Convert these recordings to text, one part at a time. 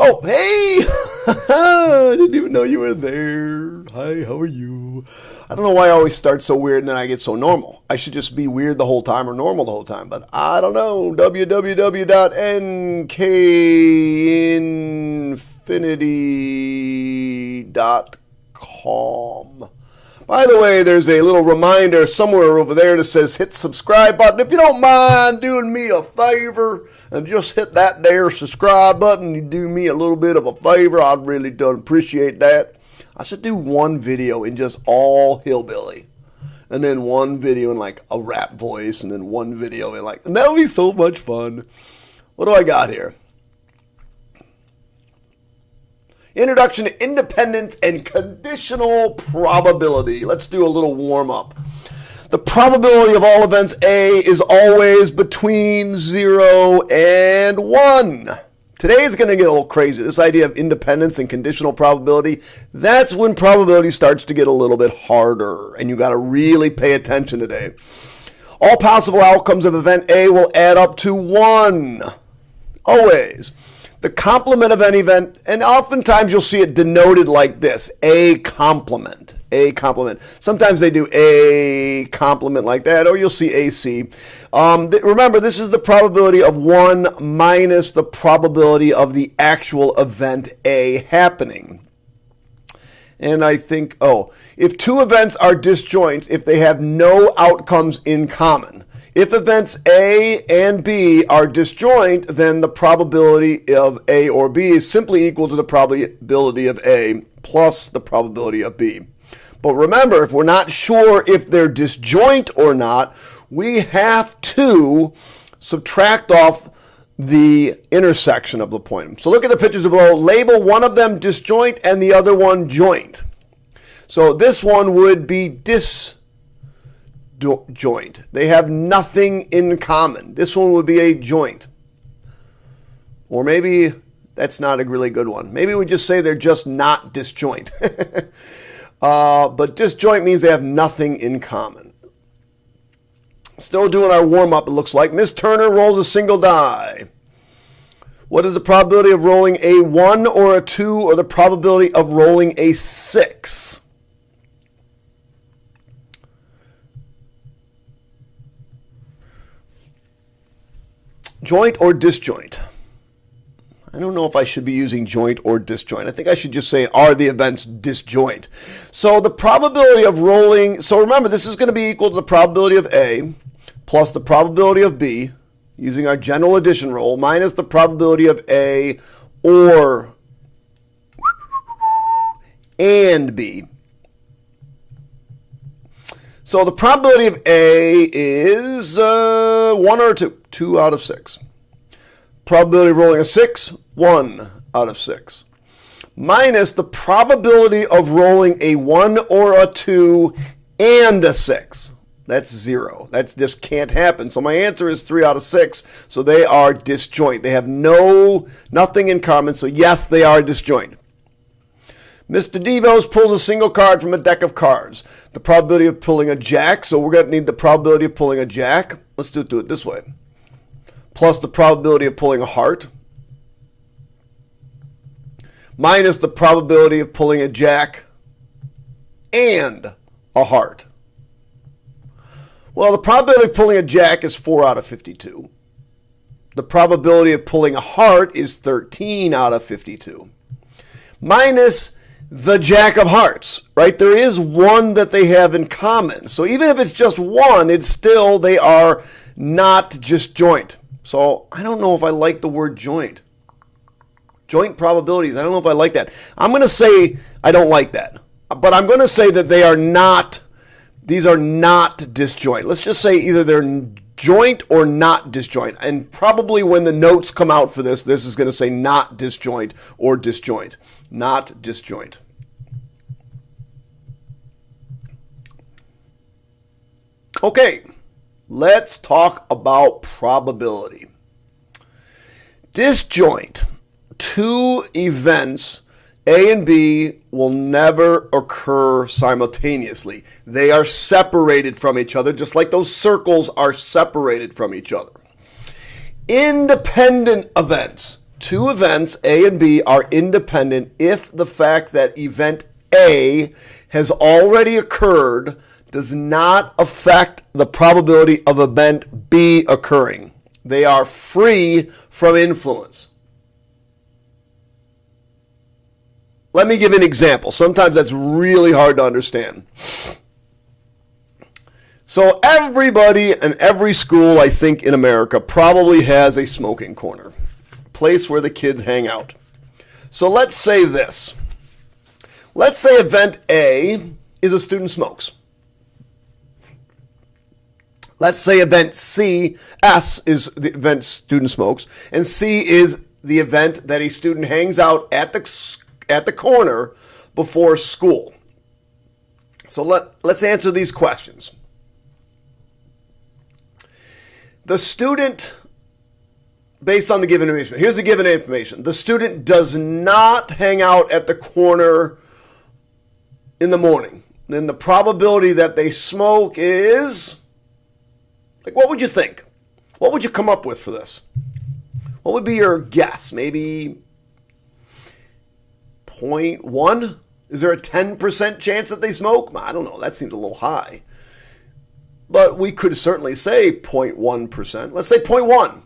Oh, hey! I didn't even know you were there. Hi, how are you? I don't know why I always start so weird and then I get so normal. I should just be weird the whole time or normal the whole time, but I don't know. www.nkinfinity.com. By the way, there's a little reminder somewhere over there that says hit subscribe button. If you don't mind doing me a favor and just hit that there subscribe button, you do me a little bit of a favor. I'd really appreciate that. I should do one video in just all hillbilly, and then one video in like a rap voice, and then one video in like, and that would be so much fun. What do I got here? Introduction to Independence and Conditional Probability. Let's do a little warm-up. The probability of all events A is always between 0 and 1. Today is going to get a little crazy. This idea of independence and conditional probability, that's when probability starts to get a little bit harder, and you got to really pay attention today. All possible outcomes of event A will add up to 1. Always. The complement of any event, and oftentimes you'll see it denoted like this, A complement. A complement. Sometimes they do A complement like that, or you'll see AC. Remember, this is the probability of 1 minus the probability of the actual event A happening. And I think, if two events are disjoint, if they have no outcomes in common. If events A and B are disjoint, then the probability of A or B is simply equal to the probability of A plus the probability of B. But remember, if we're not sure if they're disjoint or not, we have to subtract off the intersection of the point. So look at the pictures below. Label one of them disjoint and the other one joint. So this one would be disjoint. They have nothing in common. This one would be a joint. Or maybe that's not a really good one. Maybe we just say they're just not disjoint. But disjoint means they have nothing in common. Still doing our warm-up, it looks like. Miss Turner rolls a single die. What is the probability of rolling a 1 or a 2 or the probability of rolling a 6? Joint or disjoint? I don't know if I should be using joint or disjoint. I think I should just say, are the events disjoint? So the probability of rolling, so remember, this is going to be equal to the probability of A plus the probability of B, using our general addition rule, minus the probability of A or and B. So the probability of A is 1 or 2, 2 out of 6. Probability of rolling a 6, 1 out of 6. Minus the probability of rolling a 1 or a 2 and a 6. That's 0. That just can't happen. So my answer is 3 out of 6. So they are disjoint. They have nothing in common. So yes, they are disjoint. Mr. Devos pulls a single card from a deck of cards. The probability of pulling a jack. So we're going to need the probability of pulling a jack. Let's do it this way. Plus the probability of pulling a heart, minus the probability of pulling a jack and a heart. Well, the probability of pulling a jack is 4 out of 52. The probability of pulling a heart is 13 out of 52. Minus the jack of hearts, right? There is one that they have in common. So even if it's just one, it's still, they are not disjoint. So I don't know if I like the word joint. Joint probabilities, I don't know if I like that. I'm going to say I don't like that. But I'm going to say that they are not, these are not disjoint. Let's just say either they're joint or not disjoint. And probably when the notes come out for this, this is going to say not disjoint or disjoint. Not disjoint. Okay. Let's talk about probability. Disjoint. Two events, A and B, will never occur simultaneously. They are separated from each other, just like those circles are separated from each other. Independent events two events, A and B, are independent if the fact that event A has already occurred does not affect the probability of event B occurring. They are free from influence. Let me give an example. Sometimes that's really hard to understand. So everybody and every school, I think, in America probably has a smoking corner, a place where the kids hang out. So let's say this. Let's say event A is a student smokes. Let's say event C, S is the event student smokes, and C is the event that a student hangs out at the corner before school. So let's answer these questions. The student, based on the given information, here's the given information. The student does not hang out at the corner in the morning. Then the probability that they smoke is, like, what would you think? What would you come up with for this? What would be your guess? Maybe 0.1? Is there a 10% chance that they smoke? I don't know. That seems a little high. But we could certainly say 0.1%. Let's say 0.1.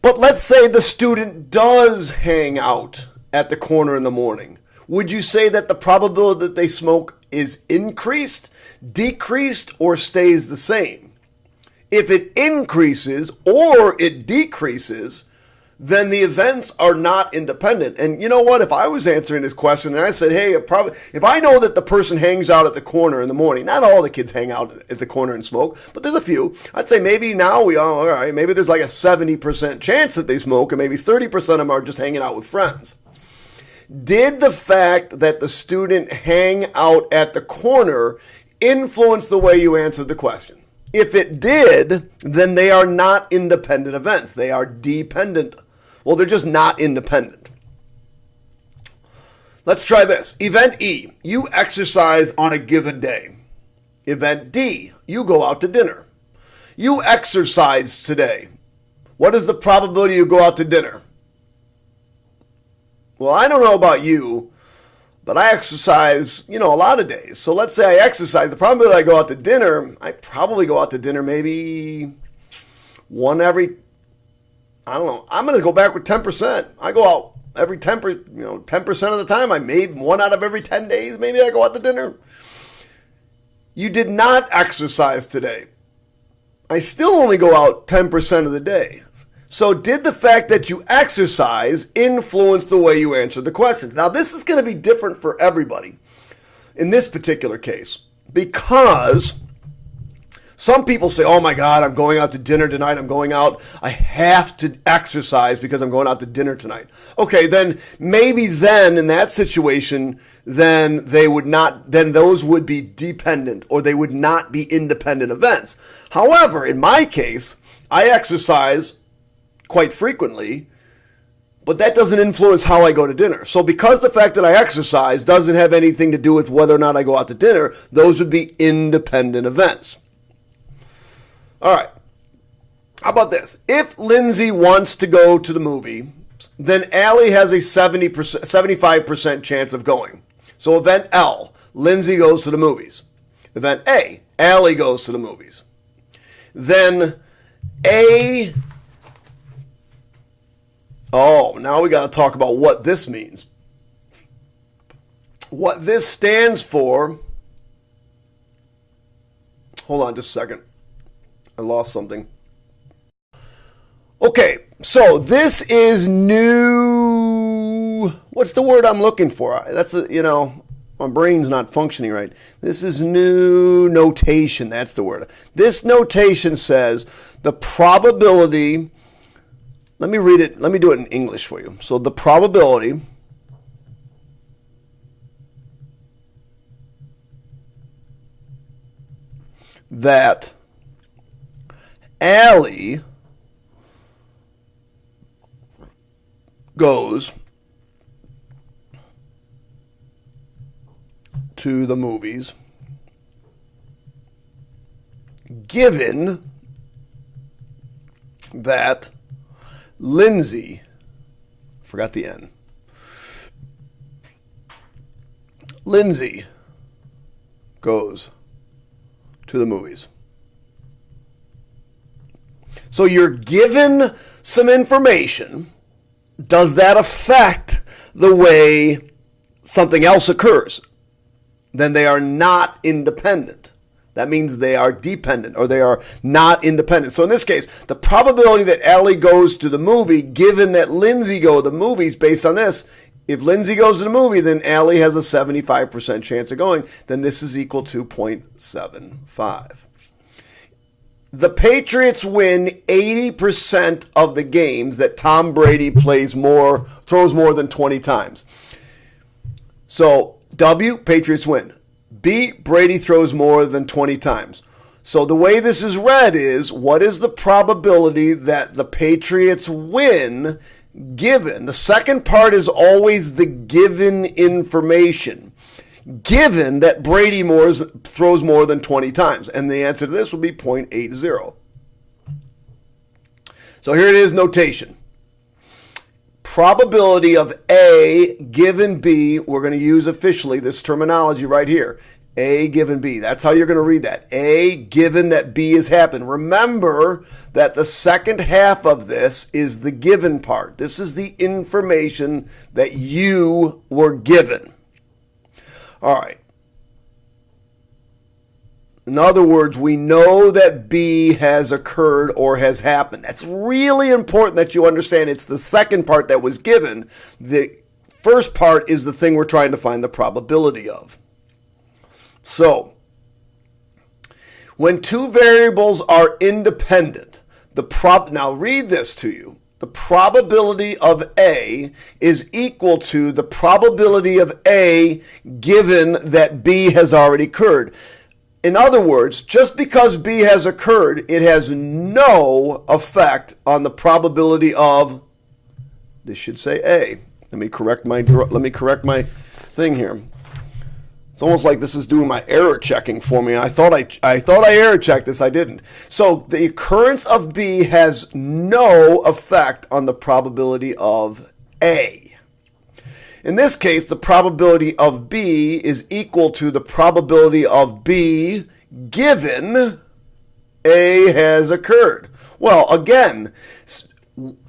But let's say the student does hang out at the corner in the morning. Would you say that the probability that they smoke is increased, decreased, or stays the same? If it increases or it decreases, then the events are not independent. And you know what? If I was answering this question and I said, hey, if I know that the person hangs out at the corner in the morning, not all the kids hang out at the corner and smoke, but there's a few. I'd say maybe now all right, maybe there's like a 70% chance that they smoke, and maybe 30% of them are just hanging out with friends. Did the fact that the student hang out at the corner influence the way you answered the question? If it did, then they are not independent events. They are dependent. Well, they're just not independent. Let's try this. Event E, you exercise on a given day. Event D, you go out to dinner. You exercise today. What is the probability you go out to dinner? Well, I don't know about you, but I exercise, a lot of days. So let's say I exercise. The probability I go out to dinner, I probably go out to dinner maybe one every, I don't know. I'm going to go back with 10%. I go out every 10% of the time. I made one out of every 10 days. Maybe I go out to dinner. You did not exercise today. I still only go out 10% of the day. So did the fact that you exercise influence the way you answer the question? Now, this is going to be different for everybody in this particular case, because some people say, oh my God, I'm going out to dinner tonight. I'm going out. I have to exercise because I'm going out to dinner tonight. Okay, then maybe then in that situation, then those would be dependent, or they would not be independent events. However, in my case, I exercise quite frequently, but that doesn't influence how I go to dinner. So because the fact that I exercise doesn't have anything to do with whether or not I go out to dinner, those would be independent events. All right. How about this? If Lindsay wants to go to the movie, then Allie has a 75% chance of going. So event L, Lindsay goes to the movies. Event A, Allie goes to the movies. Then now we got to talk about what this means. What this stands for. Hold on just a second. I lost something. Okay, so this is new. What's the word I'm looking for? That's my brain's not functioning right. This is new notation. That's the word. This notation says the probability. Let me read it. Let me do it in English for you. So the probability that Allie goes to the movies, given that Lindsay Forgot the N. Lindsay goes to the movies. So you're given some information. Does that affect the way something else occurs? Then they are not independent. That means they are dependent, or they are not independent. So in this case, the probability that Allie goes to the movie, given that Lindsay goes to the movies, based on this, if Lindsay goes to the movie, then Allie has a 75% chance of going. Then this is equal to 0.75. The Patriots win 80% of the games that Tom Brady throws more than 20 times. So W, Patriots win. B, Brady throws more than 20 times. So the way this is read is, what is the probability that the Patriots win given? The second part is always the given information. Given that Brady throws more than 20 times. And the answer to this would be 0.80. So here it is, notation. Probability of A given B, we're going to use officially this terminology right here. A given B. That's how you're going to read that. A given that B has happened. Remember that the second half of this is the given part. This is the information that you were given. All right. In other words, we know that B has occurred or has happened. That's really important that you understand. It's the second part that was given. The first part is the thing we're trying to find the probability of. So, when two variables are independent, now read this to you. The probability of A is equal to the probability of A given that B has already occurred. In other words, just because B has occurred, it has no effect on the probability of, this should say A. Let me correct my thing here. It's almost like this is doing my error checking for me. I thought I error checked this. I didn't. So the occurrence of B has no effect on the probability of A. In this case, the probability of B is equal to the probability of B given A has occurred. Well, again,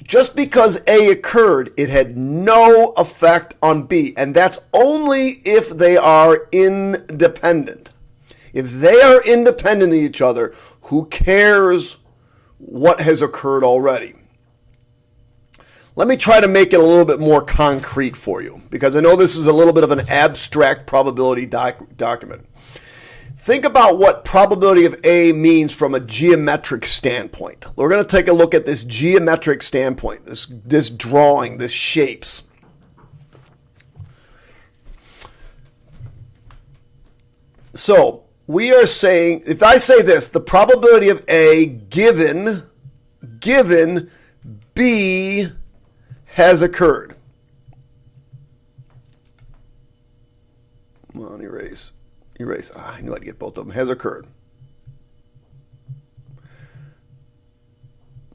just because A occurred, it had no effect on B, and that's only if they are independent. If they are independent of each other, who cares what has occurred already? Let me try to make it a little bit more concrete for you, because I know this is a little bit of an abstract probability document. Think about what probability of A means from a geometric standpoint. We're going to take a look at this geometric standpoint, this drawing, this shapes. So we are saying, if I say this, the probability of A given B has occurred. Come on, erase. I knew I'd get both of them. Has occurred.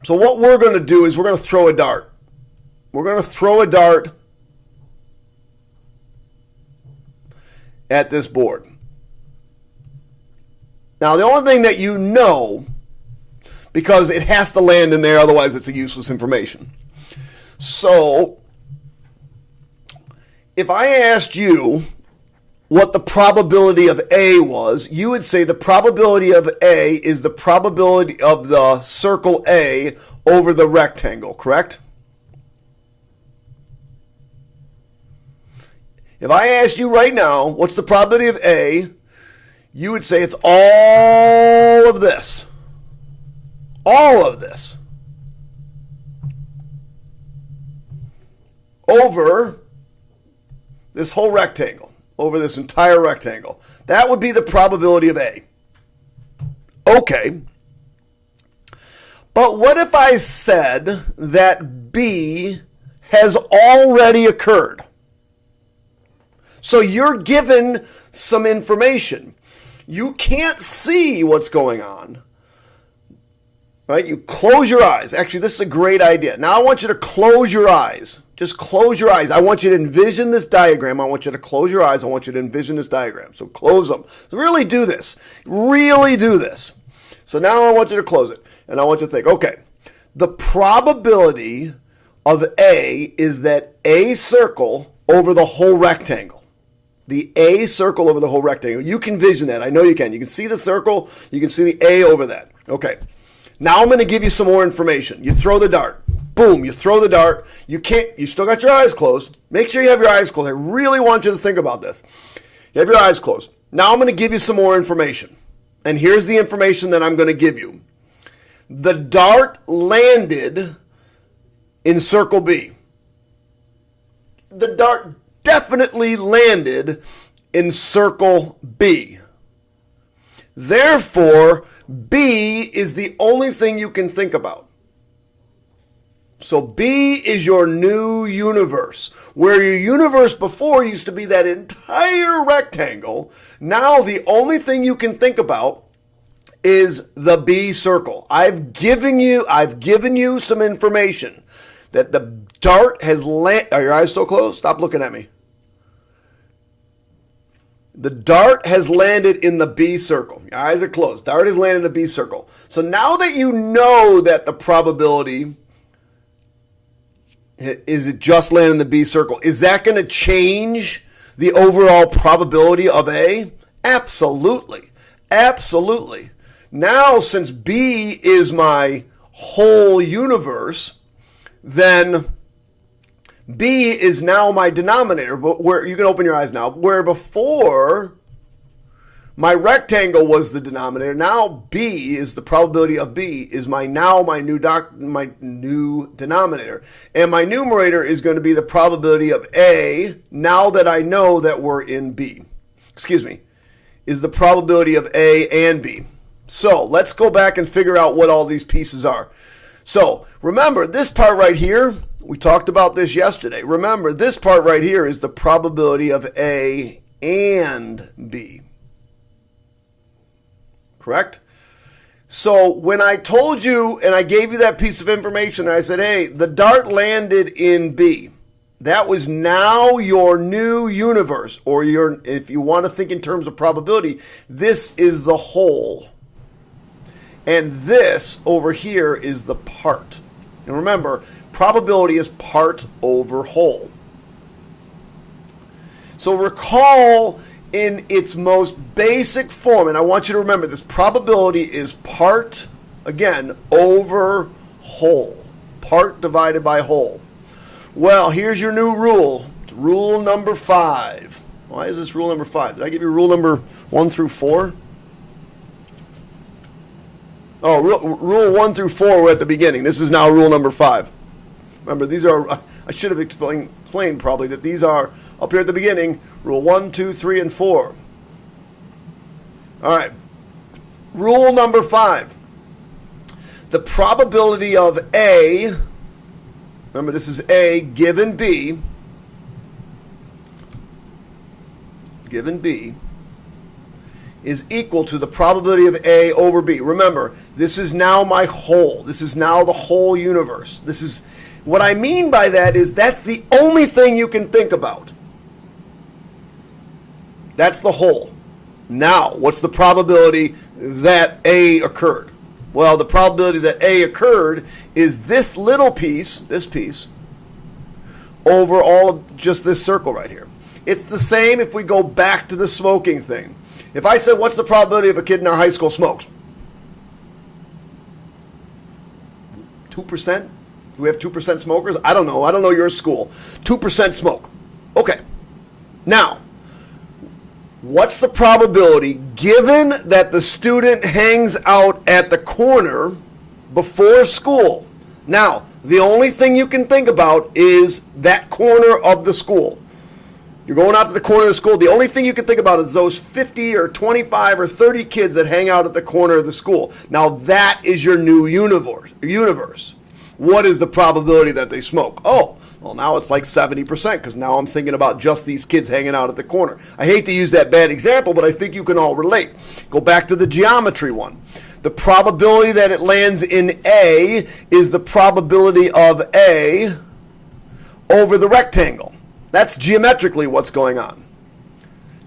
So what we're going to do is we're going to throw a dart. We're going to throw a dart at this board. Now, the only thing that you know, because it has to land in there, otherwise it's a useless information. So, if I asked you what the probability of A was, you would say the probability of A is the probability of the circle A over the rectangle, correct? If I asked you right now, what's the probability of A, you would say it's all of this. All of this. Over this whole rectangle. Over this entire rectangle. That would be the probability of A. Okay. But what if I said that B has already occurred? So you're given some information. You can't see what's going on. right? You close your eyes. Actually, this is a great idea. Now I want you to close your eyes. Just close your eyes. I want you to envision this diagram. I want you to close your eyes. I want you to envision this diagram. So close them. Really do this. Really do this. So now I want you to close it. And I want you to think, okay, the probability of A is that A circle over the whole rectangle. The A circle over the whole rectangle. You can vision that. I know you can. You can see the circle. You can see the A over that. Okay. Now I'm going to give you some more information. You throw the dart. Boom, you throw the dart. You still got your eyes closed. Make sure you have your eyes closed. I really want you to think about this. You have your eyes closed. Now I'm going to give you some more information. And here's the information that I'm going to give you. The dart landed in circle B. The dart definitely landed in circle B. Therefore, B is the only thing you can think about. So B is your new universe. Where your universe before used to be that entire rectangle, now the only thing you can think about is the B circle. I've given you some information that the dart has landed. Are your eyes still closed? Stop looking at me. The dart has landed in the B circle. Your eyes are closed. Dart has landed in the B circle. So now that you know that the probability is it just landing in the B circle, is that going to change the overall probability of A? Absolutely. Absolutely. Now, since B is my whole universe, then B is now my denominator. But where you can open your eyes now, where before my rectangle was the denominator, now B is the probability of B is my new denominator, and my numerator is going to be the probability of A. Now that I know that we're in B, is the probability of A and B. So let's go back and figure out what all these pieces are. So remember this part right here. We talked about this yesterday. Remember, this part right here is the probability of A and B. Correct? So when I told you and I gave you that piece of information, and I said, hey, the dart landed in B. That was now your new universe, or if you want to think in terms of probability, this is the whole. And this over here is the part. And remember, probability is part over whole. So recall in its most basic form, and I want you to remember this, probability is part, again, over whole. Part divided by whole. Well, here's your new rule. It's rule number 5. Why is this rule number 5? Did I give you rule number 1 through 4? Oh, rule 1 through 4 were at the beginning. This is now rule number 5. Remember, these are, I should have explained probably that these are up here at the beginning, rule 1, 2, 3, and 4. All right. Rule number 5. The probability of A, remember this is A given B, is equal to the probability of A over B. Remember, this is now my whole. This is now the whole universe. This is, what I mean by that is that's the only thing you can think about. That's the whole. Now, what's the probability that A occurred? Well, the probability that A occurred is this little piece, this piece, over all of just this circle right here. It's the same if we go back to the smoking thing. If I said, what's the probability of a kid in our high school smokes? 2%? Do we have 2% smokers? I don't know. I don't know your school. 2% smoke. Okay. Now, what's the probability, given that the student hangs out at the corner before school? Now, the only thing you can think about is that corner of the school. You're going out to the corner of the school. The only thing you can think about is those 50 or 25 or 30 kids that hang out at the corner of the school. Now, that is your new universe. What is the probability that they smoke? Oh, well, now it's like 70% because now I'm thinking about just these kids hanging out at the corner. I hate to use that bad example, but I think you can all relate. Go back to the geometry one. The probability that it lands in A is the probability of A over the rectangle. That's geometrically what's going on.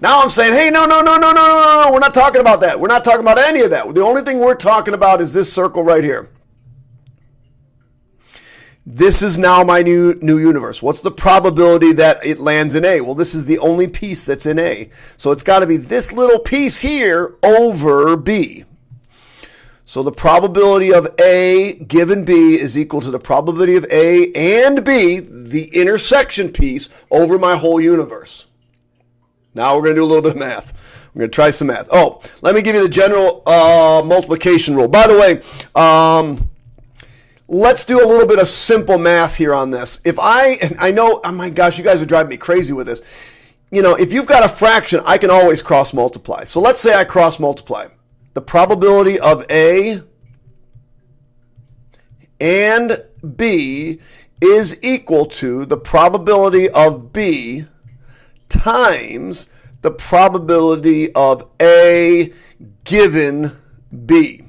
Now I'm saying, hey, no, we're not talking about that. We're not talking about any of that. The only thing we're talking about is this circle right here. This is now my new universe. What's the probability that it lands in A? Well, this is the only piece that's in A. So it's got to be this little piece here over B. So the probability of A given B is equal to the probability of A and B, the intersection piece, over my whole universe. Now we're going to do a little bit of math. We're going to try some math. Oh, let me give you the general multiplication rule. By the way, let's do a little bit of simple math here on this. And I know, oh my gosh, you guys are driving me crazy with this. You know, if you've got a fraction, I can always cross multiply. So let's say I cross multiply. The probability of A and B is equal to the probability of B times the probability of A given B.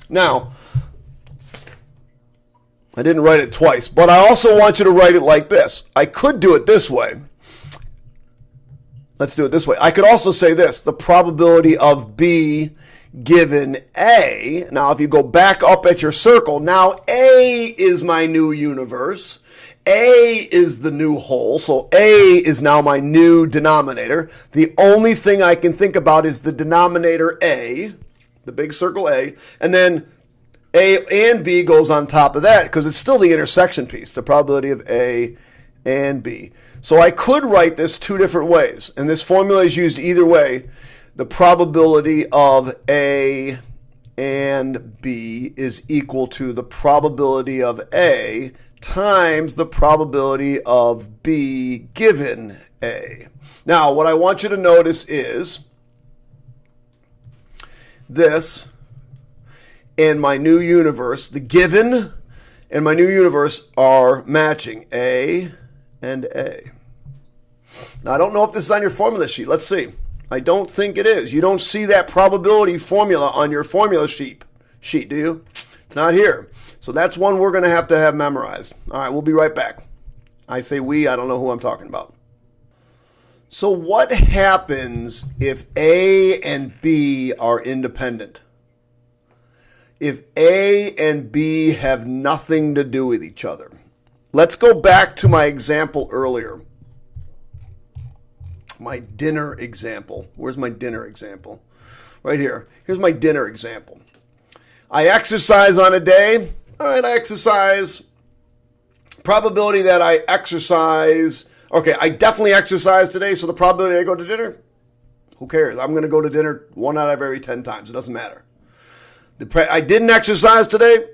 Now, I didn't write it twice, but I also want you to write it like this. I could do it this way. Let's do it this way. I could also say this, the probability of B given A. Now, if you go back up at your circle, now A is my new universe. A is the new whole, so A is now my new denominator. The only thing I can think about is the denominator A, the big circle A, and then A and B goes on top of that because it's still the intersection piece, the probability of A and B. So I could write this two different ways, and this formula is used either way. The probability of A and B is equal to the probability of A times the probability of B given A. Now, what I want you to notice is this and my new universe, the given and my new universe are matching, A and A. Now, I don't know if this is on your formula sheet. Let's see. I don't think it is. You don't see that probability formula on your formula sheet, do you? It's not here. So that's one we're going to have memorized. All right, we'll be right back. I say we, I don't know who I'm talking about. So what happens if A and B are independent? If A and B have nothing to do with each other. Let's go back to my example earlier. My dinner example. Where's my dinner example? Right here. Here's my dinner example. I exercise on a day. All right, I exercise. Probability that I exercise. Okay, I definitely exercise today, so the probability I go to dinner, who cares? I'm going to go to dinner 1 out of every 10 times. It doesn't matter. I didn't exercise today.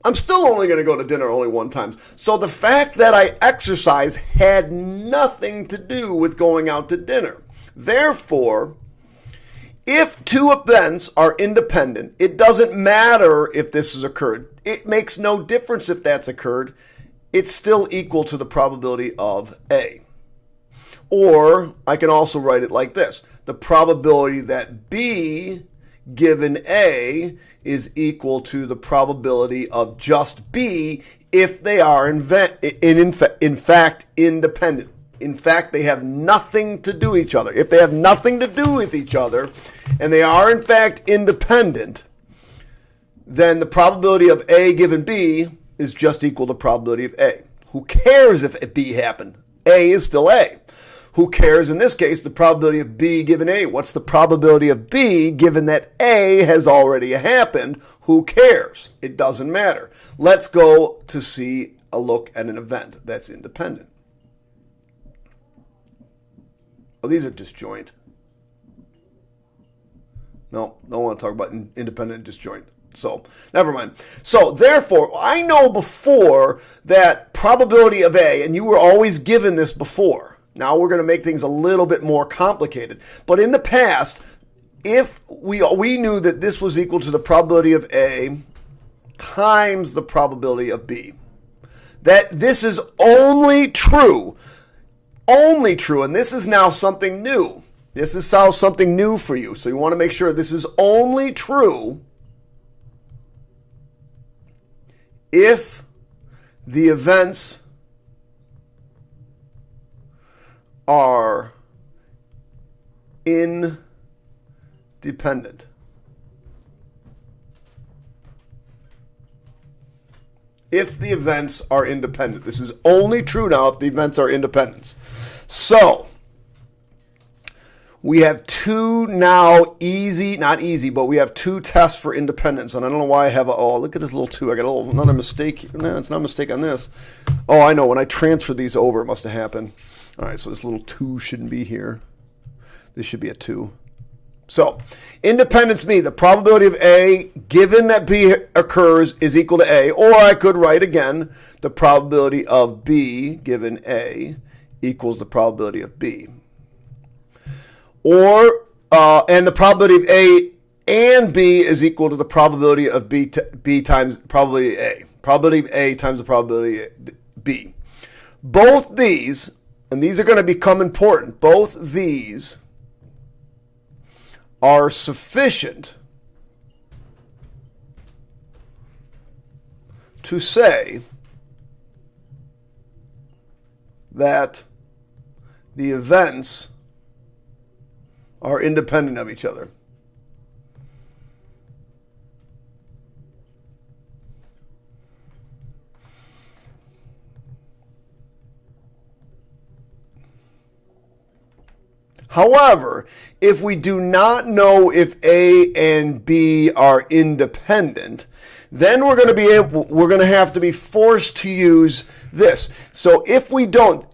I'm still only going to go to dinner only 1 time. So the fact that I exercise had nothing to do with going out to dinner. Therefore, if two events are independent, it doesn't matter if this has occurred. It makes no difference if that's occurred. It's still equal to the probability of A. Or I can also write it like this. The probability that B given A is equal to the probability of just B if they are in fact independent. In fact, they have nothing to do with each other. If they have nothing to do with each other and they are in fact independent, then the probability of A given B is just equal to probability of A. Who cares if B happened? A is still A. Who cares in this case the probability of B given A? What's the probability of B given that A has already happened? Who cares? It doesn't matter. Let's go to see a look at an event that's independent. Oh, these are disjoint. No, don't want to talk about independent and disjoint. So, never mind. So, therefore, I know before that probability of A, and you were always given this before. Now we're going to make things a little bit more complicated. But in the past, if we knew that this was equal to the probability of A times the probability of B. That this is only true, and this is now something new. This is something new for you, so you want to make sure this is only true if the events are independent. If the events are independent. This is only true now if the events are independent. So, we have two now not easy, but we have two tests for independence. And I don't know why I have look at this little two. I got another mistake. No, it's not a mistake on this. Oh, I know. When I transferred these over, it must have happened. All right, so this little 2 shouldn't be here. This should be a 2. So, independence means the probability of A given that B occurs is equal to A. Or I could write again, the probability of B given A equals the probability of B. Or, and the probability of A and B is equal to the probability of B times probability of A. Probability of A times the probability of B. Both these, and these are going to become important, both these are sufficient to say that the events are independent of each other. However, if we do not know if A and B are independent, then we're going to have to be forced to use this. So if we know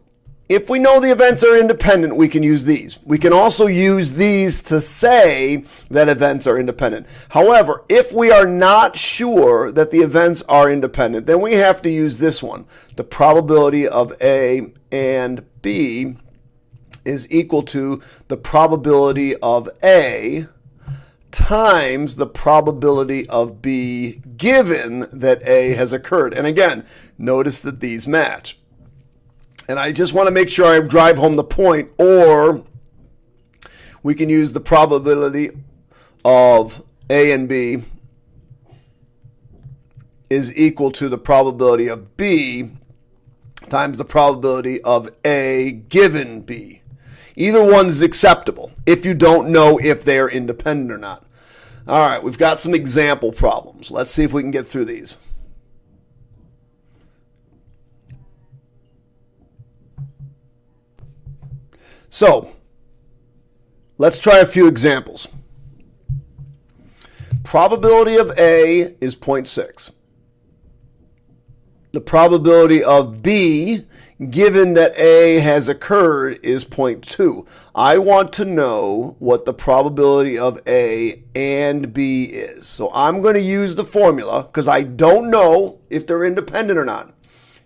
the events are independent, we can use these. We can also use these to say that events are independent. However, if we are not sure that the events are independent, then we have to use this one. The probability of A and B is equal to the probability of A times the probability of B given that A has occurred. And again, notice that these match. And I just want to make sure I drive home the point, or we can use the probability of A and B is equal to the probability of B times the probability of A given B. Either one is acceptable if you don't know if they're independent or not. All right, we've got some example problems. Let's see if we can get through these. So, let's try a few examples. Probability of A is 0.6. The probability of B, given that A has occurred, is 0.2. I want to know what the probability of A and B is. So I'm going to use the formula because I don't know if they're independent or not.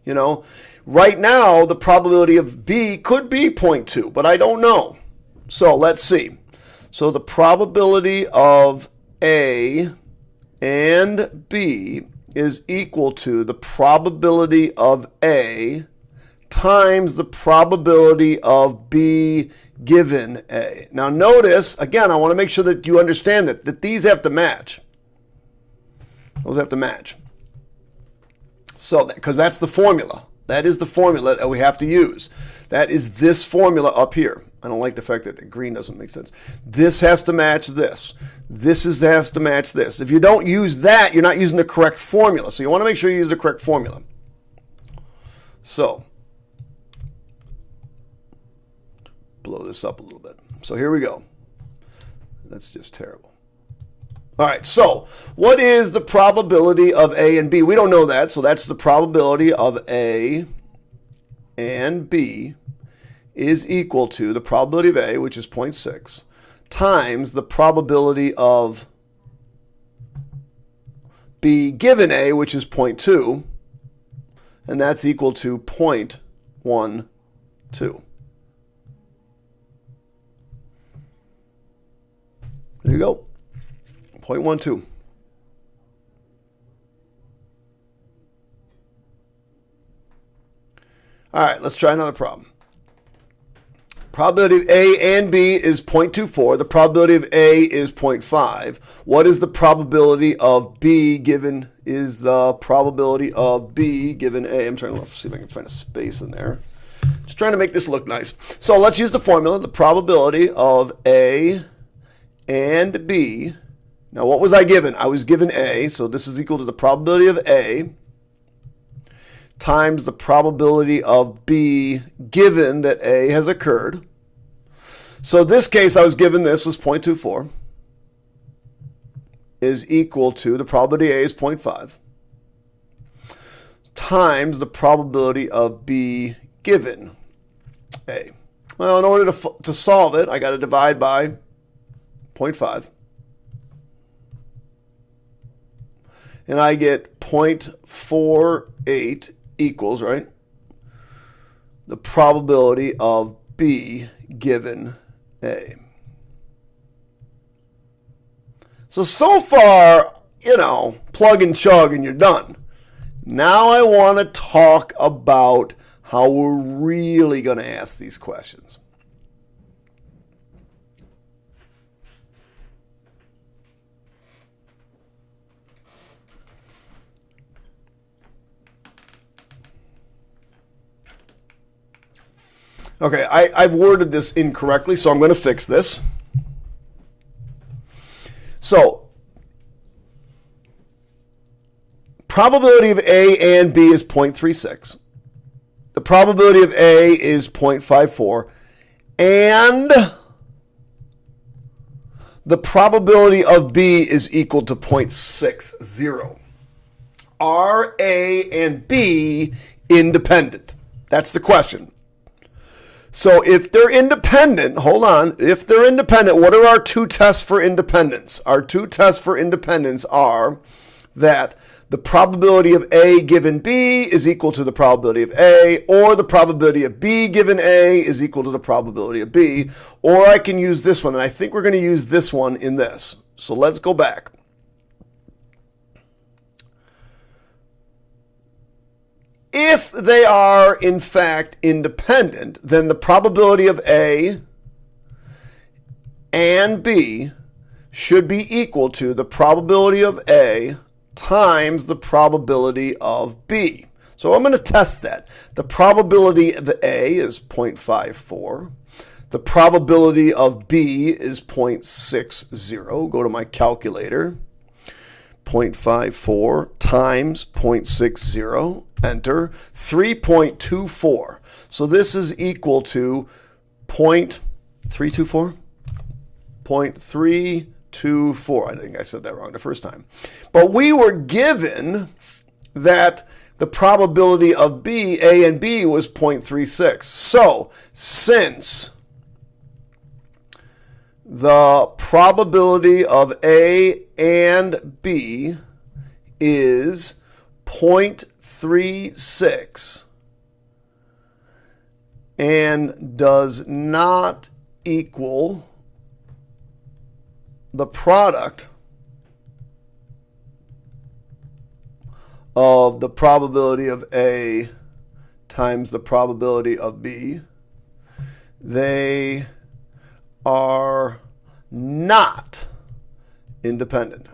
You know, right now the probability of B could be 0.2, but I don't know. So let's see. So the probability of A and B is equal to the probability of A times the probability of B given A. Now notice, again, I want to make sure that you understand that these have to match. Those have to match. So, because that's the formula. That is the formula that we have to use. That is this formula up here. I don't like the fact that the green doesn't make sense. This has to match this. This has to match this. If you don't use that, you're not using the correct formula. So you want to make sure you use the correct formula. So, blow this up a little bit. So here we go. That's just terrible. All right, so what is the probability of A and B? We don't know that, so that's the probability of A and B is equal to the probability of A, which is 0.6, times the probability of B given A, which is 0.2, and that's equal to 0.12. There you go, 0.12. All right, let's try another problem. Probability of A and B is 0.24. The probability of A is 0.5. What is the probability of B given is the probability of B given A? I'm trying to see if I can find a space in there. Just trying to make this look nice. So let's use the formula. The probability of A and B. Now what was I given? I was given A, so this is equal to the probability of A times the probability of B given that A has occurred. So this case I was given this was 0.24 is equal to the probability A is 0.5 times the probability of B given A. Well, in order to solve it, I got to divide by 0.5. And I get 0.48 equals, right, the probability of B given A. So far, plug and chug and you're done. Now I want to talk about how we're really going to ask these questions. Okay, I've worded this incorrectly, so I'm going to fix this. So, probability of A and B is 0.36. The probability of A is 0.54. And the probability of B is equal to 0.60. Are A and B independent? That's the question. So if they're independent, hold on, if they're independent, what are our two tests for independence? Our two tests for independence are that the probability of A given B is equal to the probability of A, or the probability of B given A is equal to the probability of B, or I can use this one, and I think we're going to use this one in this. So let's go back. If they are, in fact, independent, then the probability of A and B should be equal to the probability of A times the probability of B. So I'm going to test that. The probability of A is 0.54. The probability of B is 0.60. Go to my calculator. 0.54 times 0.60. Enter. 3.24. So this is equal to 0.324? 0.324. I think I said that wrong the first time. But we were given that the probability of B, A and B, was 0.36. So since the probability of A and B is 0.36 and does not equal the product of the probability of A times the probability of B, they are not independent.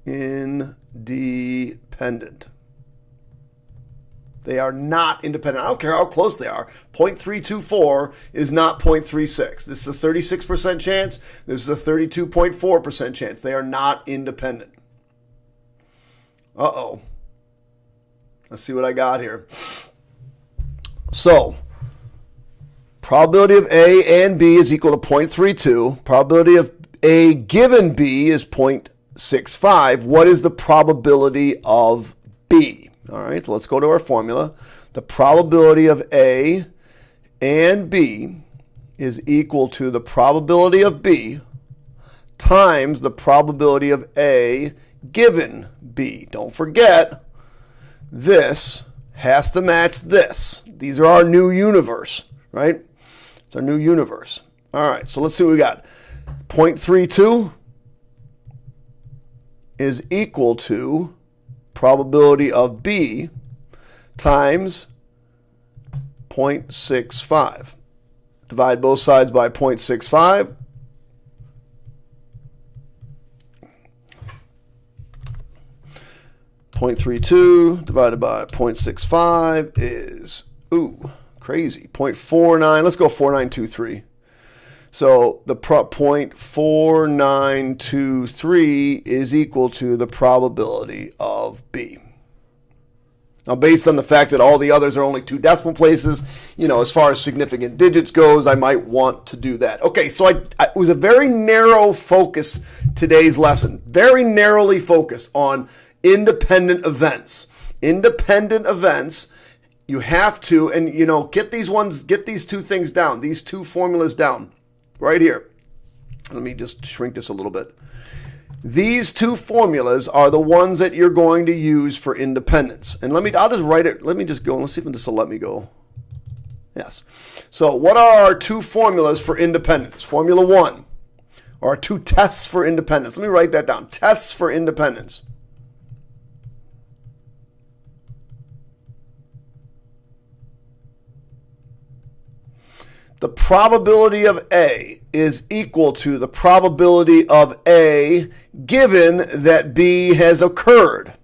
Independent. They are not independent. I don't care how close they are. 0.324 is not 0.36. This is a 36% chance. This is a 32.4% chance. They are not independent. Uh-oh. Let's see what I got here. So, probability of A and B is equal to 0.32. Probability of A given B is 0.65. What is the probability of B? All right, so let's go to our formula. The probability of A and B is equal to the probability of B times the probability of A given B. Don't forget, this has to match this. These are our new universe, right? It's our new universe. All right, so let's see what we got. 0.32 is equal to probability of B times 0.65. Divide both sides by 0.65. .32 divided by 0.65 is, ooh, crazy, 0.49. Let's go 4923. So the 0.4923 is equal to the probability of B. Now, based on the fact that all the others are only 2 decimal places, you know, as far as significant digits goes, I might want to do that. Okay, so it was a very narrow focus, today's lesson. Very narrowly focused on independent events. Independent events, you have to, and you know, get these 2 things down, these 2 formulas down, right here. Let me just shrink this a little bit. These 2 formulas are the ones that you're going to use for independence. And I'll just write it, let me just go, let's see if this will let me go. Yes. So what are our 2 formulas for independence? Formula 1, or 2 tests for independence. Let me write that down, tests for independence. The probability of A is equal to the probability of A given that B has occurred.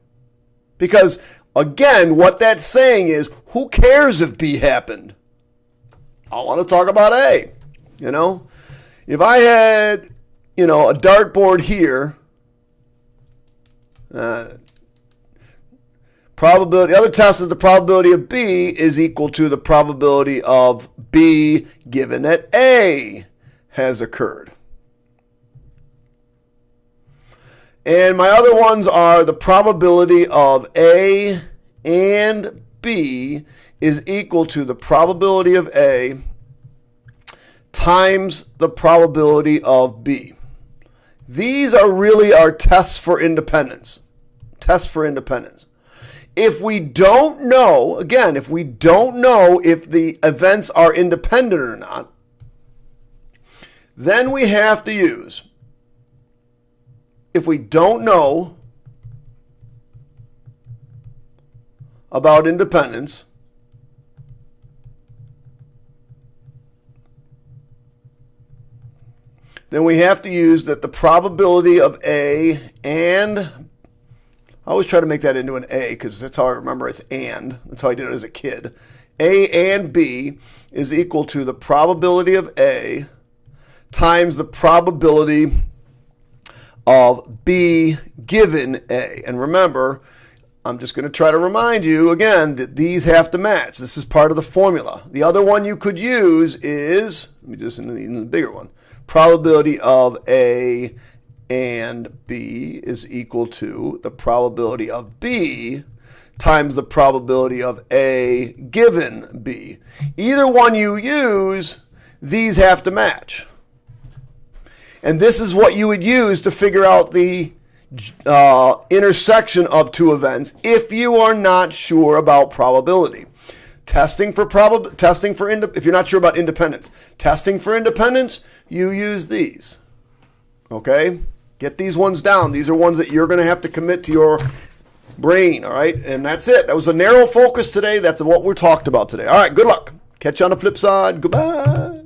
Because, again, what that's saying is, who cares if B happened? I want to talk about A. You know, if I had, you know, a dartboard here, the other test is the probability of B is equal to the probability of B given that A has occurred. And my other ones are the probability of A and B is equal to the probability of A times the probability of B. These are really our tests for independence. Tests for independence. If we don't know, again, if we don't know if the events are independent or not, then we have to use, if we don't know about independence, then we have to use that the probability of A and I always try to make that into an A because that's how I remember it's and. That's how I did it as a kid. A and B is equal to the probability of A times the probability of B given A. And remember, I'm just going to try to remind you again that these have to match. This is part of the formula. The other one you could use is, let me do this in the bigger one, probability of A and B is equal to the probability of B times the probability of A given B. Either one you use, these have to match. And this is what you would use to figure out the intersection of 2 events if you are not sure about probability. If you're not sure about independence. Testing for independence, you use these. Okay? Get these ones down. These are ones that you're going to have to commit to your brain, all right? And that's it. That was a narrow focus today. That's what we're talked about today. All right, good luck. Catch you on the flip side. Goodbye.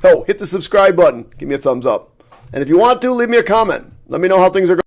Oh, hit the subscribe button. Give me a thumbs up. And if you want to, leave me a comment. Let me know how things are going.